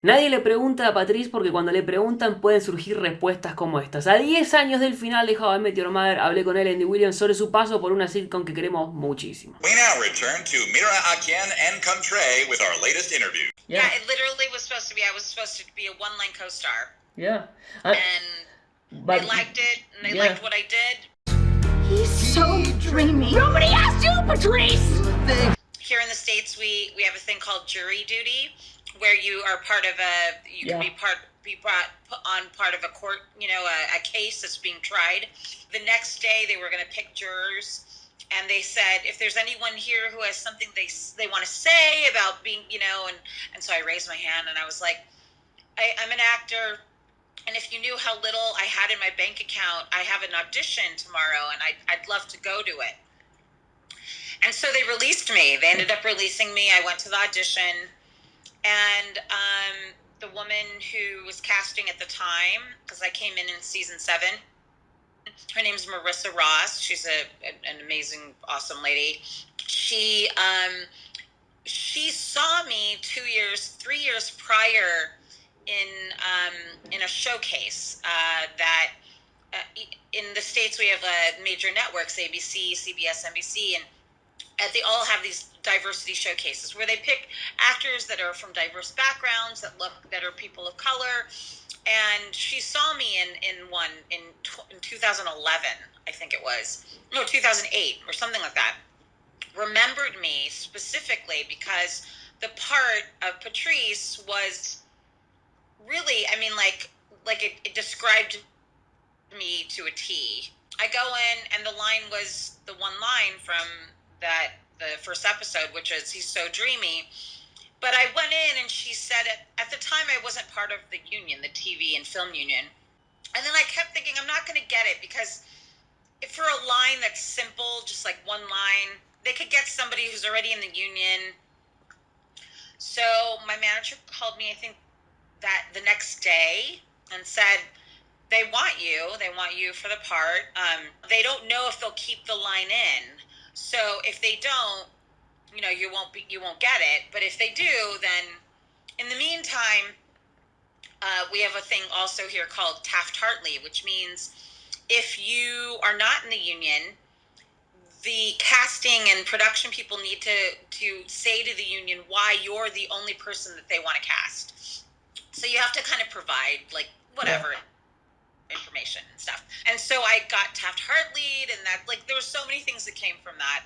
Nadie le pregunta a Patrice porque cuando le preguntan pueden surgir respuestas como estas. A 10 años del final de How I Met Your Mother, hablé con Ellen Williams sobre su paso por una sitcom que queremos muchísimo. We now return to Mira Akien and Contre with our latest interview. Yeah, it literally was supposed to be. I was supposed to be a one-line co-star. Yeah. And they liked it, and they liked what I did. He's so dreamy. Nobody asked you, Patrice! Here in the States, we have a thing called jury duty, where you are part of can be put on part of a court, a case that's being tried. The next day, they were going to pick jurors, and they said, if there's anyone here who has something they want to say about being, and so I raised my hand, and I was like, I'm an actor, and if you knew how little I had in my bank account, I have an audition tomorrow, and I'd love to go to it. And so they released me. They ended up releasing me. I went to the audition, and the woman who was casting at the time, because I came in season 7, her name's Marissa Ross. She's an amazing, awesome lady. She saw me 3 years prior in a showcase that in the States we have major networks, ABC, CBS, NBC, and they all have these diversity showcases where they pick actors that are from diverse backgrounds, that are people of color. And she saw me in 2011, I think it was. No, 2008 or something like that. Remembered me specifically because the part of Patrice was really, it described me to a T. I go in, and the line was the one line from the first episode, which is, he's so dreamy. But I went in, and she said at the time I wasn't part of the union, the TV and film union. And then I kept thinking, I'm not going to get it, because if for a line that's simple, just like one line, they could get somebody who's already in the union. So my manager called me, I think, that the next day and said, they want you for the part. They don't know if they'll keep the line in. So if they don't, you won't get it. But if they do, then in the meantime, we have a thing also here called Taft-Hartley, which means if you are not in the union, the casting and production people need to say to the union why you're the only person that they want to cast. So you have to kind of provide whatever information and stuff. And so I got Taft-Hartley, and that there were so many things that came from that.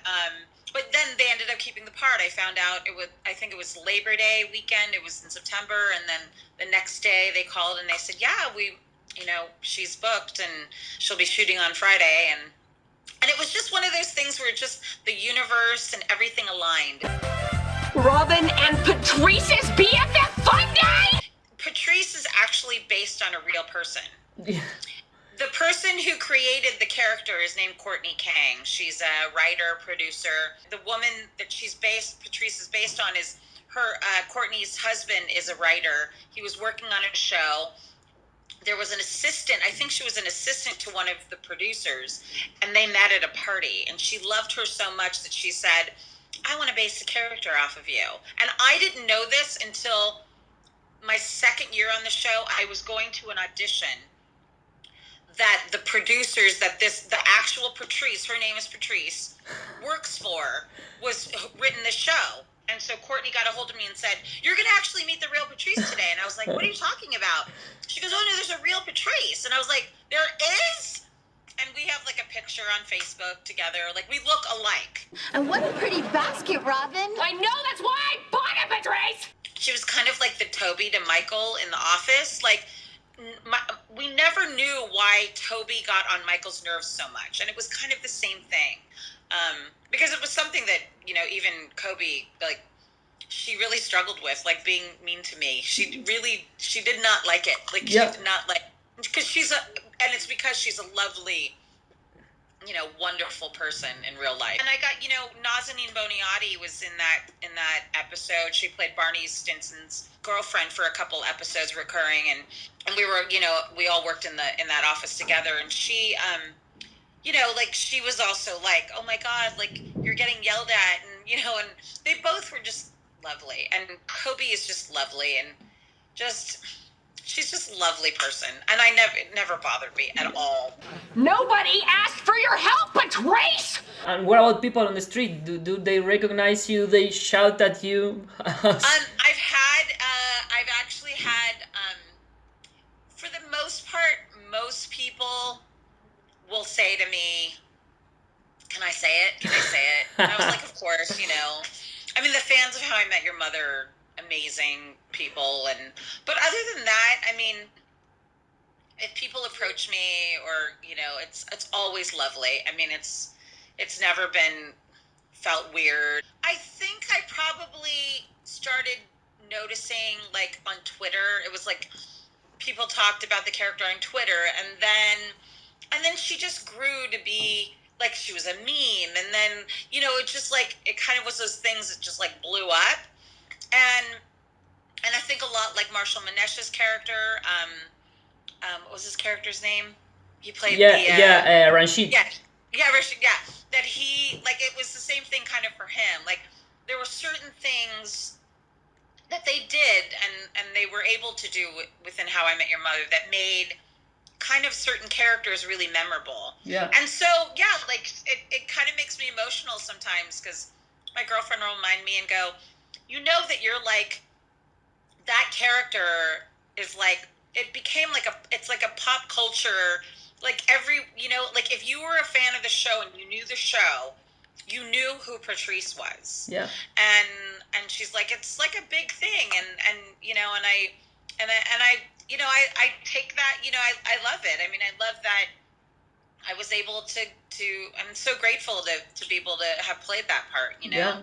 But then they ended up keeping the part. I found out I think it was Labor Day weekend. It was in September, and then the next day they called and they said, yeah, she's booked and she'll be shooting on Friday, and it was just one of those things where just the universe and everything aligned. Robin and Patrice's BFF Fun Day? Patrice is actually based on a real person. Yeah. The person who created the character is named Courtney Kang. She's a writer, producer. The woman that Patrice is based on is Courtney's husband is a writer. He was working on a show. There was an assistant, I think she was an assistant to one of the producers, and they met at a party, and she loved her so much that she said, I want to base the character off of you. And I didn't know this until my second year on the show. I was going to an audition that the producers the actual Patrice, her name is Patrice, works for, was written the show. And so Courtney got a hold of me and said, you're going to actually meet the real Patrice today. And I was like, what are you talking about? She goes, oh no, there's a real Patrice. And I was like, there is? And we have a picture on Facebook together. We look alike. And what a pretty basket, Robin. I know, that's why I bought it, Patrice! She was kind of like the Toby to Michael in The Office. We never knew why Toby got on Michael's nerves so much. And it was kind of the same thing. Because it was something that, even Kobe, she really struggled with, being mean to me. She did not like it. She did not like, because it's because she's a lovely, wonderful person in real life. And I got, Nazanin Boniati was in that episode. She played Barney Stinson's girlfriend for a couple episodes recurring, and we were, we all worked in that office together, and she, she was also like, oh my God, you're getting yelled at, and, and they both were just lovely. And Kobe is just lovely. And she's just a lovely person, and it never bothered me at all. Nobody asked for your help, Patrice! And what about people on the street? Do they recognize you? They shout at you? I've actually had, for the most part, most people will say to me, "Can I say it? Can I say it?" And I was like, "Of course, you know." I mean, the fans of How I Met Your Mother, amazing people, but other than that, I mean, if people approach me, or you know, it's always lovely. I mean, it's never been felt weird. I think I probably started noticing, like, on Twitter, it was like people talked about the character on Twitter, and then she just grew to be like, she was a meme, and then, you know, it just like, it kind of was those things that just like blew up, and I think a lot like Marshall Manesh's character, what was his character's name? He played Ranjit. Rashid, yeah. That he, like, it was the same thing kind of for him. Like, there were certain things that they did and they were able to do within How I Met Your Mother that made kind of certain characters really memorable. Yeah. And so, yeah, like, it kind of makes me emotional sometimes, because my girlfriend will remind me and go, you know that you're like, that character is like, it became like it's like a pop culture, like you know, like if you were a fan of the show and you knew the show, you knew who Patrice was. Yeah. And she's like, it's like a big thing, and you know, and I you know, I take that, you know, I love it. I mean, I love that I was able to I'm so grateful to be able to have played that part, you know. Yeah.